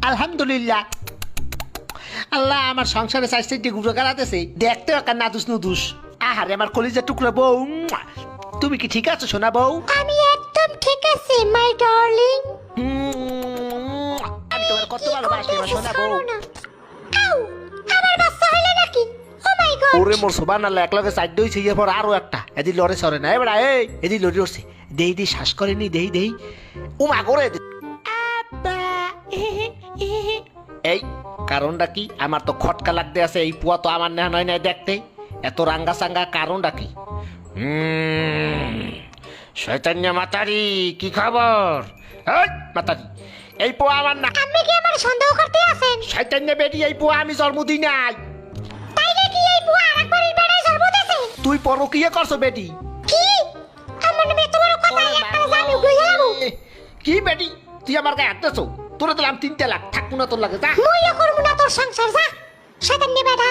আলহামদুলিল্লাহ। আল্লাহ আমার সংসারে চাইতে ঘুরে গাড়াতেছে, দেখতে একটা নাদুস নুদুস। আহারে আমার কলিজার টুকরা বউ, তুমি কি ঠিক আছো সোনা বউ? আমি একদম ঠিক আছি মাই ডার্লিং। আমি তোমার কত ভালোবাসি আমার সোনা বউ। আউ, আমার বাচ্চা হইলো নাকি? ও মাই গড। ওরে মোর সুবহানাল্লাহ, এক লগে সাইড হইছে, এর পর আরো একটা এদি লড়ে সরে না। এবারে এই এদি লড়ে উঠছে, দেই দেই শ্বাস করেনি, দেই দেই উমা করে এই কারণটা কি? আমার তো খটকা লাগতে আছে, এই পুয়া তো আমার নেহা নয় নাই দেখতে, এত রাঙ্গা সাঙ্গা কারণটা কি? শয়তান্য মাতারি, কি খবর? এই মাতারি, এই পুয়া আমার না। আপনি কি আমার সন্দেহ করতে আছেন? শয়তান্য বেটি, এই পুয়া আমি জন্ম দিই নাই। তাইলে কি এই বুয়া আরেকবারের বেড়ায় জন্ম দিয়েছে? তুই পরকিয়া করছো বেটি? কি? আমার নামে এত বড় কথা, একটা জানি উড়ে গেলাম। কি বেটি, তুই আমার গায়ে হাত দিছো? তোরা দিলাম 3 লাখ, থাকবো না তোর লাগে, যা। মুইও করবো না তোর সংসার, যা শয়তান নে বেটা।